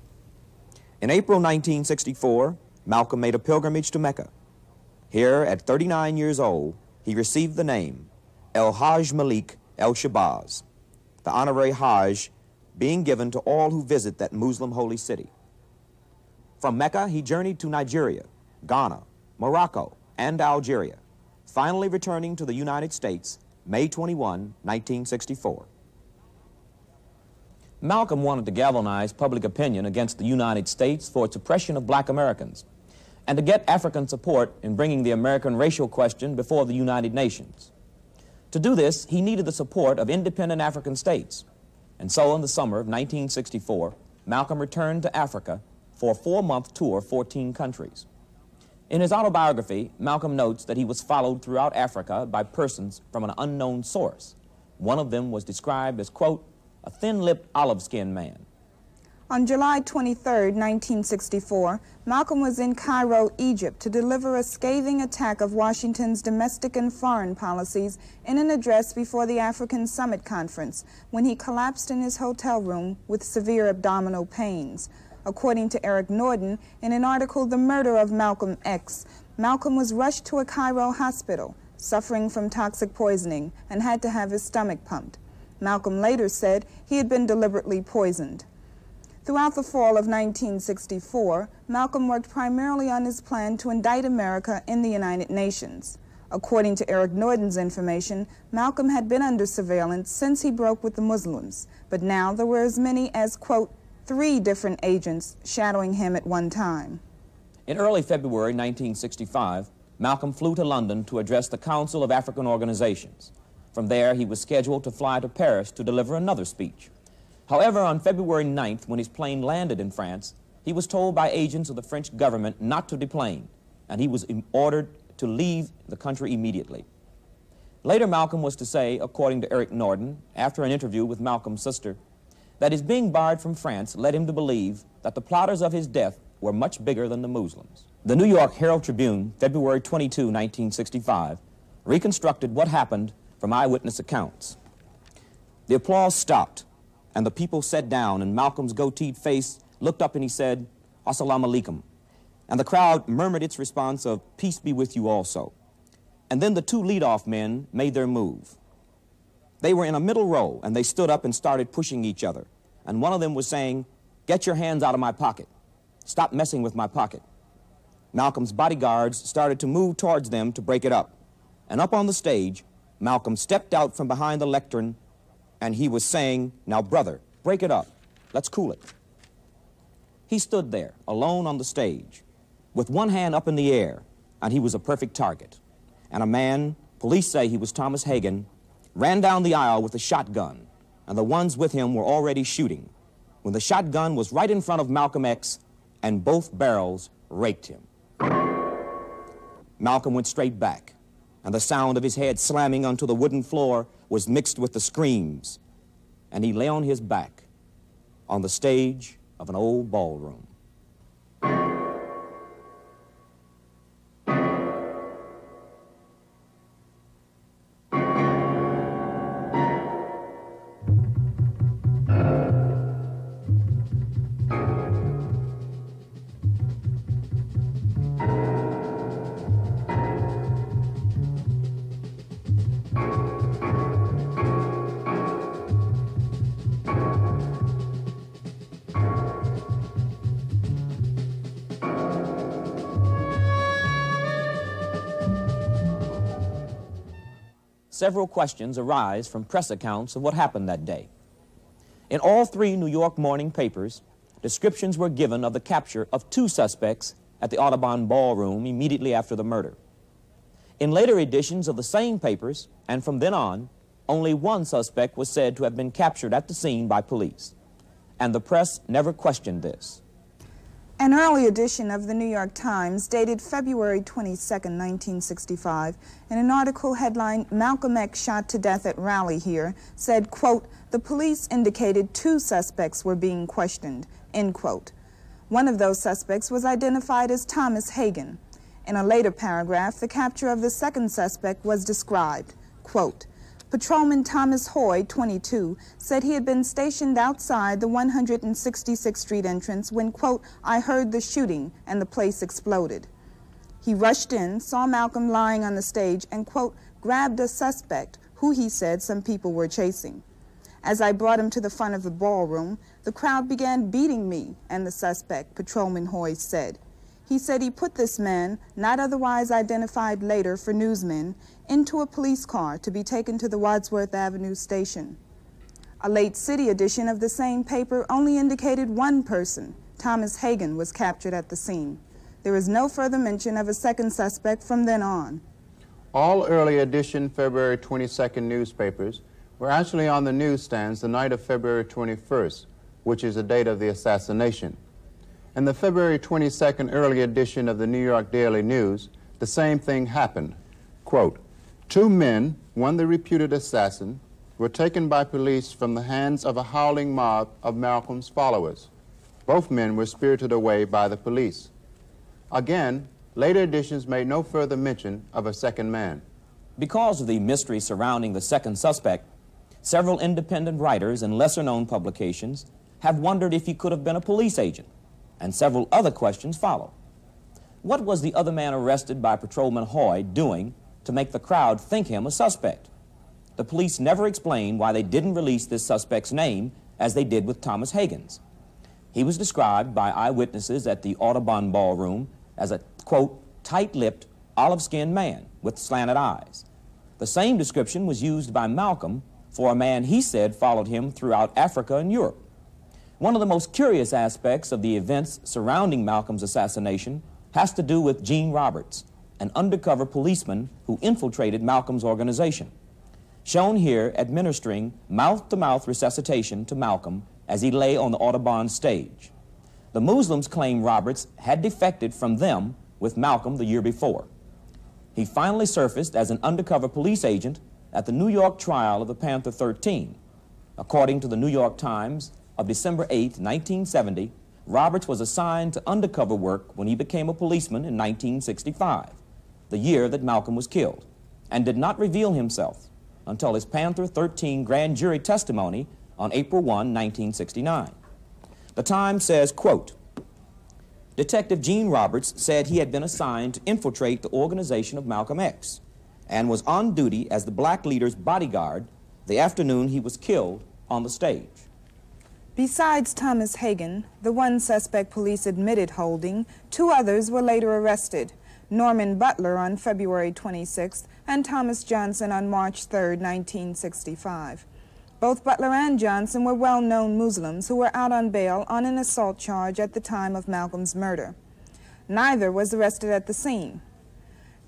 In April 1964, Malcolm made a pilgrimage to Mecca. Here, at 39 years old, he received the name El-Hajj Malik El-Shabazz, the honorary Hajj being given to all who visit that Muslim holy city. From Mecca, he journeyed to Nigeria, Ghana, Morocco, and Algeria, finally returning to the United States May 21, 1964. Malcolm wanted to galvanize public opinion against the United States for its oppression of black Americans, and to get African support in bringing the American racial question before the United Nations. To do this, he needed the support of independent African states. And so in the summer of 1964, Malcolm returned to Africa for a 4-month tour of 14 countries. In his autobiography, Malcolm notes that he was followed throughout Africa by persons from an unknown source. One of them was described as, quote, a thin-lipped, olive-skinned man. On July 23, 1964, Malcolm was in Cairo, Egypt, to deliver a scathing attack of Washington's domestic and foreign policies in an address before the African Summit Conference, when he collapsed in his hotel room with severe abdominal pains. According to Eric Norden, in an article, The Murder of Malcolm X, Malcolm was rushed to a Cairo hospital, suffering from toxic poisoning, and had to have his stomach pumped. Malcolm later said he had been deliberately poisoned. Throughout the fall of 1964, Malcolm worked primarily on his plan to indict America in the United Nations. According to Eric Norden's information, Malcolm had been under surveillance since he broke with the Muslims, but now there were as many as, quote, 3 different agents shadowing him at one time. In early February 1965, Malcolm flew to London to address the Council of African Organizations. From there, he was scheduled to fly to Paris to deliver another speech. However, on February 9th, when his plane landed in France, he was told by agents of the French government not to deplane, and he was ordered to leave the country immediately. Later, Malcolm was to say, according to Eric Norden, after an interview with Malcolm's sister, that his being barred from France led him to believe that the plotters of his death were much bigger than the Muslims. The New York Herald Tribune, February 22, 1965, reconstructed what happened from eyewitness accounts. The applause stopped, and the people sat down, and Malcolm's goateed face looked up and he said, "Assalamu alaikum." And the crowd murmured its response of, "Peace be with you also." And then the 2 leadoff men made their move. They were in a middle row, and they stood up and started pushing each other. And one of them was saying, "Get your hands out of my pocket. Stop messing with my pocket." Malcolm's bodyguards started to move towards them to break it up. And up on the stage, Malcolm stepped out from behind the lectern, and he was saying, "Now, brother, break it up. Let's cool it." He stood there, alone on the stage, with one hand up in the air, and he was a perfect target. And a man, police say he was Thomas Hagen, ran down the aisle with a shotgun, and the ones with him were already shooting, when the shotgun was right in front of Malcolm X, and both barrels raked him. Malcolm went straight back, and the sound of his head slamming onto the wooden floor was mixed with the screams, and he lay on his back on the stage of an old ballroom. several questions arise from press accounts of what happened that day. In all three New York morning papers, descriptions were given of the capture of two suspects at the Audubon Ballroom immediately after the murder. In later editions of the same papers, and from then on, only one suspect was said to have been captured at the scene by police, and the press never questioned this. An early edition of the New York Times, dated February 22, 1965, in an article headlined, "Malcolm X Shot to Death at Rally Here," said, quote, "The police indicated two suspects were being questioned," end quote. One of those suspects was identified as Thomas Hagen. In a later paragraph, the capture of the second suspect was described, quote, "Patrolman Thomas Hoy, 22, said he had been stationed outside the 166th Street entrance when, quote, I heard the shooting and the place exploded. He rushed in, saw Malcolm lying on the stage and, quote, grabbed a suspect who he said some people were chasing. As I brought him to the front of the ballroom, the crowd began beating me and the suspect," Patrolman Hoy said. He said he put this man, not otherwise identified later for newsmen, into a police car to be taken to the Wadsworth Avenue station. A late city edition of the same paper only indicated one person, Thomas Hagen, was captured at the scene. There is no further mention of a second suspect from then on. All early edition February 22nd newspapers were actually on the newsstands the night of February 21st, which is the date of the assassination. In the February 22nd early edition of the New York Daily News, the same thing happened. Quote, "Two men, one the reputed assassin, were taken by police from the hands of a howling mob of Malcolm's followers. Both men were spirited away by the police." Again, later editions made no further mention of a second man. Because of the mystery surrounding the second suspect, several independent writers in lesser-known publications have wondered if he could have been a police agent, and several other questions follow. What was the other man arrested by Patrolman Hoy doing to make the crowd think him a suspect? The police never explained why they didn't release this suspect's name as they did with Thomas Hagen's. He was described by eyewitnesses at the Audubon Ballroom as a, quote, tight-lipped, olive-skinned man with slanted eyes. The same description was used by Malcolm for a man he said followed him throughout Africa and Europe. One of the most curious aspects of the events surrounding Malcolm's assassination has to do with Gene Roberts, an undercover policeman who infiltrated Malcolm's organization, shown here administering mouth-to-mouth resuscitation to Malcolm as he lay on the Audubon stage. The Muslims claim Roberts had defected from them with Malcolm the year before. He finally surfaced as an undercover police agent at the New York trial of the Panther 13. According to the New York Times of December 8, 1970, Roberts was assigned to undercover work when he became a policeman in 1965, the year that Malcolm was killed, and did not reveal himself until his Panther 13 grand jury testimony on April 1, 1969. The Times says, quote, "Detective Gene Roberts said he had been assigned to infiltrate the organization of Malcolm X and was on duty as the black leader's bodyguard the afternoon he was killed on the stage." Besides Thomas Hagen, the one suspect police admitted holding, two others were later arrested, Norman Butler on February 26th and Thomas Johnson on March 3, 1965. Both Butler and Johnson were well-known Muslims who were out on bail on an assault charge at the time of Malcolm's murder. Neither was arrested at the scene.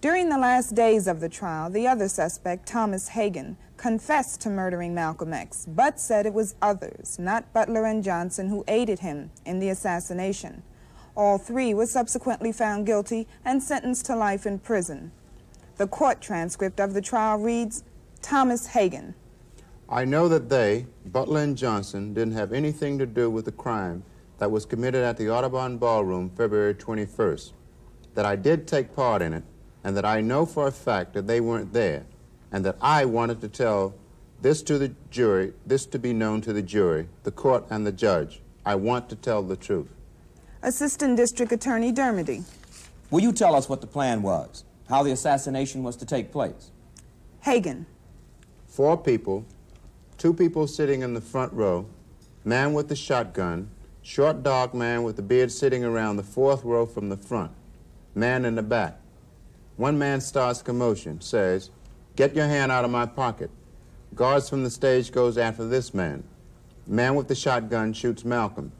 During the last days of the trial, the other suspect, Thomas Hagen, confessed to murdering Malcolm X, but said it was others, not Butler and Johnson, who aided him in the assassination. All three were subsequently found guilty and sentenced to life in prison. The court transcript of the trial reads, Thomas Hagen. "I know that they, Butler and Johnson, didn't have anything to do with the crime that was committed at the Audubon Ballroom February 21st, that I did take part in it, and that I know for a fact that they weren't there, and that I wanted to tell this to the jury, this to be known to the jury, the court, and the judge. I want to tell the truth." Assistant District Attorney Dermody. Will you tell us what the plan was, how the assassination was to take place? Hagen. 4 people, 2 people sitting in the front row, man with the shotgun, short dark man with the beard sitting around the 4th row from the front, man in the back. One man starts commotion, says, Get your hand out of my pocket. Guards from the stage goes after this man. Man with the shotgun shoots Malcolm.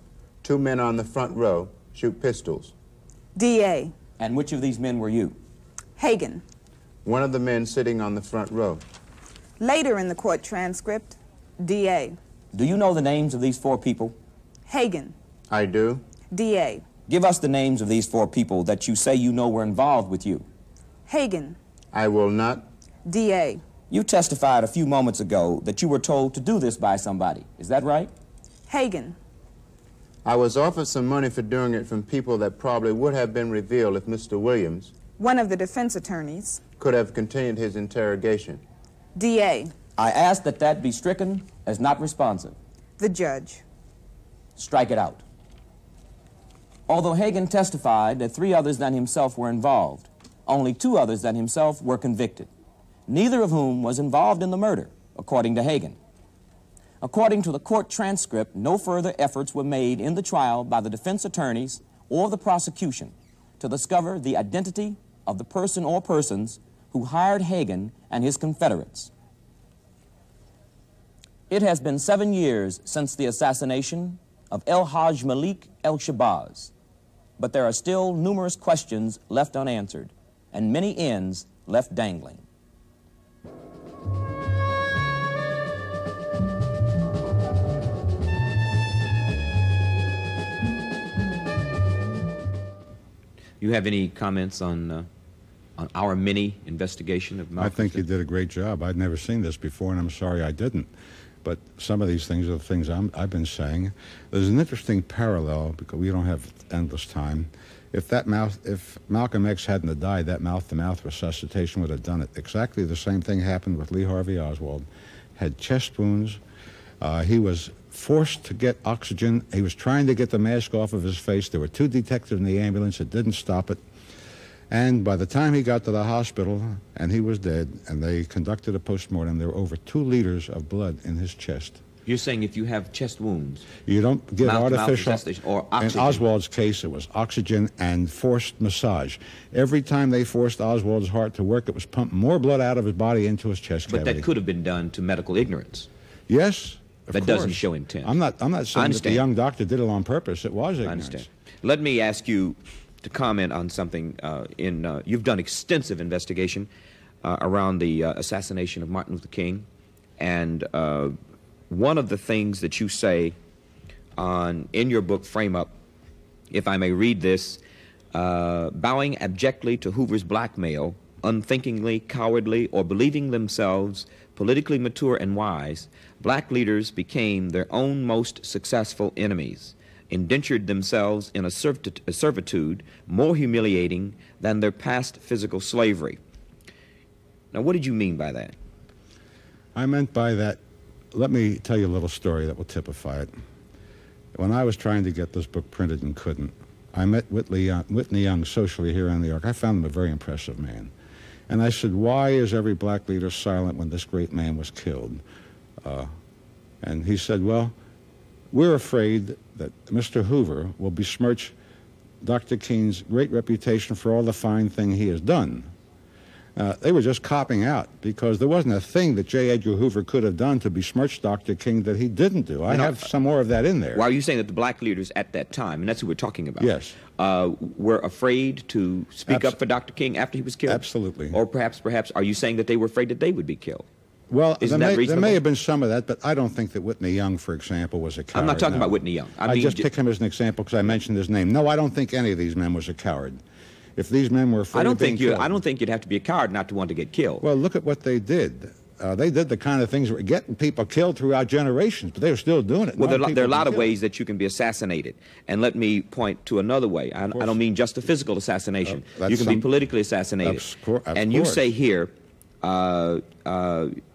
2 men on the front row shoot pistols. DA. And which of these men were you? Hagen. One of the men sitting on the front row. Later in the court transcript, DA. Do you know the names of these 4 people? Hagen. I do. DA. Give us the names of these 4 people that you say you know were involved with you. Hagen. I will not. DA. You testified a few moments ago that you were told to do this by somebody. Is that right? Hagen. I was offered some money for doing it from people that probably would have been revealed if Mr. Williams, One of the defense attorneys. could have continued his interrogation. DA. I ask that that be stricken as not responsive. The judge. Strike it out. Although Hagen testified that 3 others than himself were involved, only 2 others than himself were convicted, neither of whom was involved in the murder, according to Hagen. According to the court transcript, no further efforts were made in the trial by the defense attorneys or the prosecution to discover the identity of the person or persons who hired Hagen and his Confederates. It has been 7 years since the assassination of El Haj Malik El Shabazz, but there are still numerous questions left unanswered and many ends left dangling. You have any comments on our mini investigation of Malcolm? I think you did a great job. I'd never seen this before, and I'm sorry I didn't. But some of these things are the things I've been saying. There's an interesting parallel, because we don't have endless time. If Malcolm X hadn't have died, that mouth-to-mouth resuscitation would have done it. Exactly the same thing happened with Lee Harvey Oswald. Had chest wounds. He was forced to get oxygen. He was trying to get the mask off of his face. There were 2 detectives in the ambulance that didn't stop it. And by the time he got to the hospital and he was dead, and they conducted a postmortem, there were over 2 liters of blood in his chest. You're saying if you have chest wounds, you don't get artificial. Or oxygen. In Oswald's case, it was oxygen and forced massage. Every time they forced Oswald's heart to work, it was pumping more blood out of his body into his chest cavity. But that could have been done to medical ignorance. Yes, of that course. Doesn't show intent. I'm not saying that the young doctor did it on purpose. It was ignorance. I understand. Let me ask you to comment on something. You've done extensive investigation around the assassination of Martin Luther King, and one of the things that you say in your book Frame Up, if I may read this, bowing abjectly to Hoover's blackmail, unthinkingly, cowardly, or believing themselves politically mature and wise, black leaders became their own most successful enemies, indentured themselves in a servitude more humiliating than their past physical slavery. Now, what did you mean by that? I meant by that, let me tell you a little story that will typify it. When I was trying to get this book printed and couldn't, I met Whitney Young socially here in New York. I found him a very impressive man. And I said, why is every black leader silent when this great man was killed? And he said, well, we're afraid that Mr. Hoover will besmirch Dr. King's great reputation for all the fine thing he has done. They were just copping out, because there wasn't a thing that J. Edgar Hoover could have done to besmirch Dr. King that he didn't do. I have some more of that in there. Why are you saying that the black leaders at that time, and that's who we're talking about, yes, were afraid to speak up for Dr. King after he was killed? Absolutely. Or perhaps, are you saying that they were afraid that they would be killed? Well, there may have been some of that, but I don't think that Whitney Young, for example, was a coward. I'm not talking about Whitney Young. I just pick him as an example because I mentioned his name. No, I don't think any of these men was a coward. If these men were afraid of being killed, I don't think you'd have to be a coward not to want to get killed. Well, look at what they did. They did the kind of things that were getting people killed throughout generations, but they were still doing it. Well, there are a lot of ways that you can be assassinated. And let me point to another way. I don't mean just a physical assassination. You can be politically assassinated. And you say here,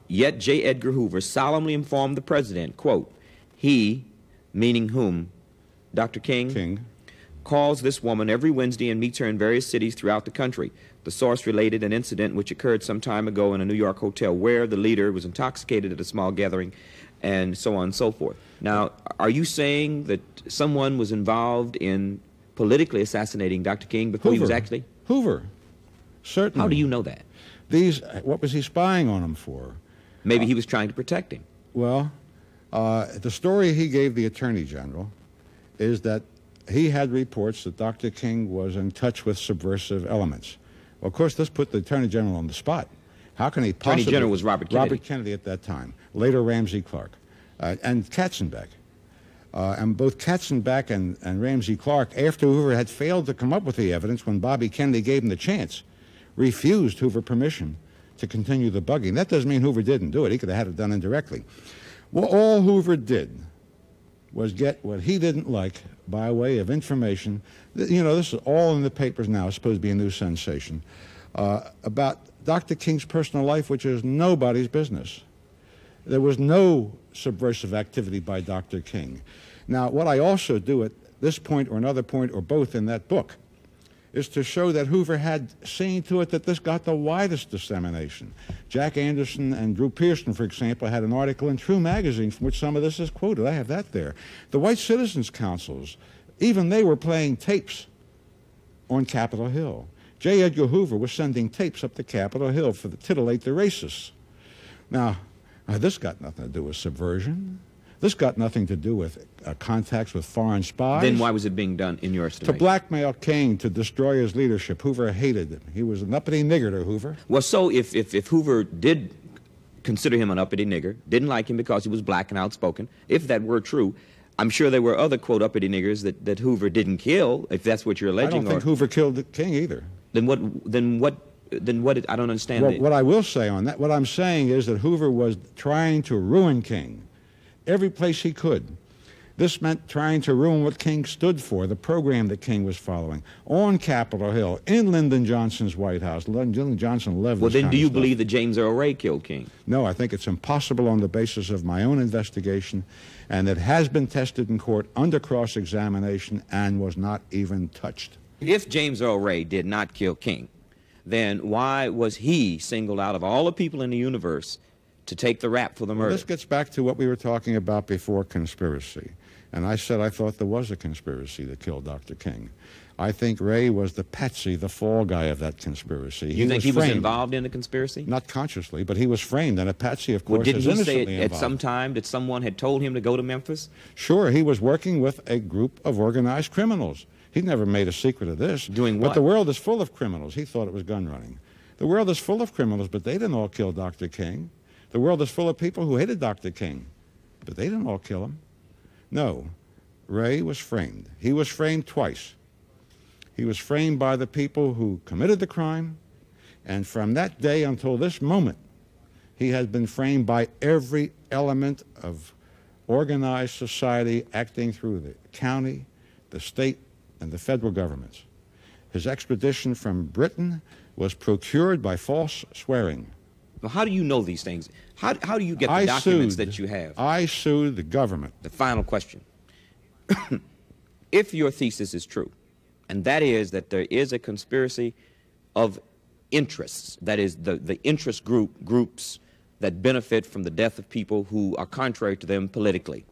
yet J. Edgar Hoover solemnly informed the president, quote, he, meaning whom? Dr. King? Calls this woman every Wednesday and meets her in various cities throughout the country. The source related an incident which occurred some time ago in a New York hotel where the leader was intoxicated at a small gathering, and so on and so forth. Now, are you saying that someone was involved in politically assassinating Dr. King before he was actually? Hoover. Certainly. How do you know that? What was he spying on him for? Maybe he was trying to protect him. Well, the story he gave the Attorney General is that he had reports that Dr. King was in touch with subversive elements. Well, of course, this put the Attorney General on the spot. How can he possibly... Attorney General was Robert Kennedy. Robert Kennedy at that time. Later, Ramsey Clark. And Katzenbach. And both Katzenbach and Ramsey Clark, after Hoover had failed to come up with the evidence when Bobby Kennedy gave him the chance, refused Hoover permission to continue the bugging. That doesn't mean Hoover didn't do it. He could have had it done indirectly. Well, all Hoover did was get what he didn't like by way of information. You know, this is all in the papers now. It's supposed to be a new sensation. About Dr. King's personal life, which is nobody's business. There was no subversive activity by Dr. King. Now, what I also do at this point or another point or both in that book is to show that Hoover had seen to it that this got the widest dissemination. Jack Anderson and Drew Pearson, for example, had an article in True magazine from which some of this is quoted. I have that there. The White Citizens Councils, even they were playing tapes on Capitol Hill. J. Edgar Hoover was sending tapes up to Capitol Hill to titillate the racists. Now, this got nothing to do with subversion. This got nothing to do with contacts with foreign spies. Then why was it being done, in your estimation? To blackmail King, to destroy his leadership. Hoover hated him. He was an uppity nigger to Hoover. Well, so if Hoover did consider him an uppity nigger, didn't like him because he was black and outspoken, if that were true, I'm sure there were other, quote, uppity niggers that Hoover didn't kill, if that's what you're alleging. I don't think Hoover killed King either. Then what, I don't understand. Well, what I will say on that, what I'm saying is that Hoover was trying to ruin King every place he could. This meant trying to ruin what King stood for, the program that King was following, on Capitol Hill, in Lyndon Johnson's White House. Lyndon Johnson loved this. Well, then kind do of you stuff. believe that James Earl Ray killed King? No, I think it's impossible on the basis of my own investigation, and it has been tested in court under cross-examination and was not even touched. If James Earl Ray did not kill King, then why was he singled out of all the people in the universe to take the rap for the murder? Well, this gets back to what we were talking about before, conspiracy. And I said I thought there was a conspiracy to kill Dr. King. I think Ray was the patsy, the fall guy of that conspiracy. You think he was involved in the conspiracy? Not consciously, but he was framed, and a patsy, of course, well, didn't is he innocently say involved. at some time that someone had told him to go to Memphis? Sure, he was working with a group of organized criminals. He never made a secret of this. Doing what? But the world is full of criminals. He thought it was gun running. The world is full of criminals, but they didn't all kill Dr. King. The world is full of people who hated Dr. King, but they didn't all kill him. No, Ray was framed. He was framed twice. He was framed by the people who committed the crime, and from that day until this moment, he has been framed by every element of organized society acting through the county, the state, and the federal governments. His extradition from Britain was procured by false swearing. Well, how do you know these things? How do you get the documents that you have? I sued the government. The final question. If your thesis is true, and that is that there is a conspiracy of interests, that is the interest groups that benefit from the death of people who are contrary to them politically,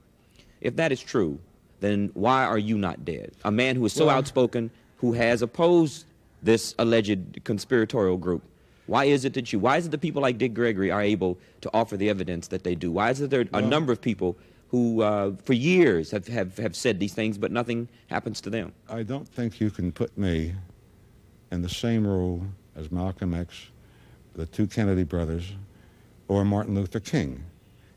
if that is true, then why are you not dead? A man who is so outspoken, who has opposed this alleged conspiratorial group, why is it that people like Dick Gregory are able to offer the evidence that they do? Why is it there a number of people who for years have said these things, but nothing happens to them? I don't think you can put me in the same role as Malcolm X, the two Kennedy brothers, or Martin Luther King.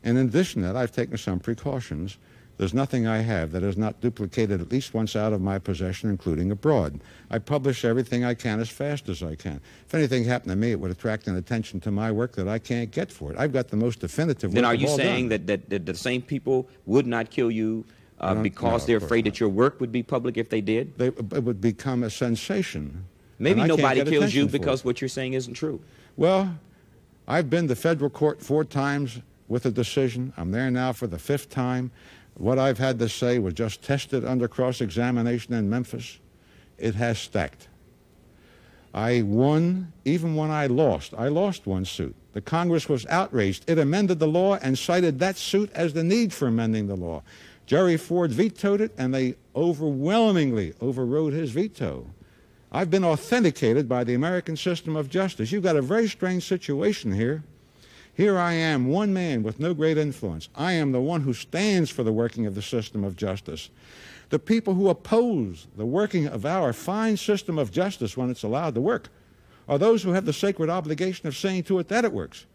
And in addition to that, I've taken some precautions. There's nothing I have that is not duplicated at least once out of my possession, including abroad. I publish everything I can as fast as I can. If anything happened to me, it would attract an attention to my work that I can't get for it. I've got the most definitive work. Then are you saying that the same people would not kill you because they're afraid that your work would be public if they did? It would become a sensation. Maybe nobody kills you because what you're saying isn't true. Well, I've been to federal court 4 times with a decision. I'm there now for the 5th time. What I've had to say was just tested under cross-examination in Memphis. It has stacked. I won even when I lost. I lost one suit. The Congress was outraged. It amended the law and cited that suit as the need for amending the law. Jerry Ford vetoed it, and they overwhelmingly overrode his veto. I've been authenticated by the American system of justice. You've got a very strange situation here. Here I am, one man with no great influence. I am the one who stands for the working of the system of justice. The people who oppose the working of our fine system of justice when it's allowed to work are those who have the sacred obligation of seeing to it that it works.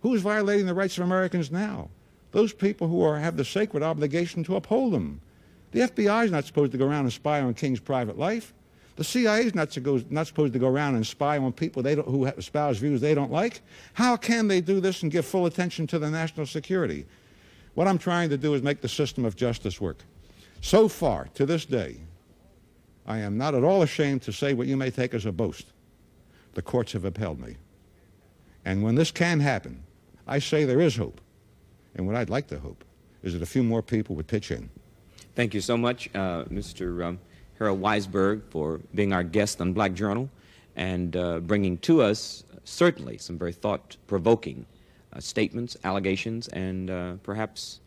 Who's violating the rights of Americans now? Those people who have the sacred obligation to uphold them. The FBI is not supposed to go around and spy on King's private life. The CIA is not supposed to go around and spy on people who espouse views they don't like. How can they do this and give full attention to the national security? What I'm trying to do is make the system of justice work. So far, to this day, I am not at all ashamed to say what you may take as a boast. The courts have upheld me. And when this can happen, I say there is hope. And what I'd like to hope is that a few more people would pitch in. Thank you so much, Mr. Harold Weisberg, for being our guest on Black Journal and bringing to us certainly some very thought-provoking statements, allegations, and perhaps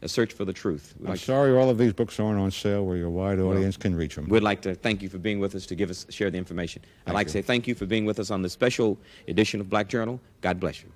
a search for the truth. I'm sorry all of these books aren't on sale where your wide audience can reach them. We'd like to thank you for being with us to share the information. I'd like to say thank you for being with us on this special edition of Black Journal. God bless you.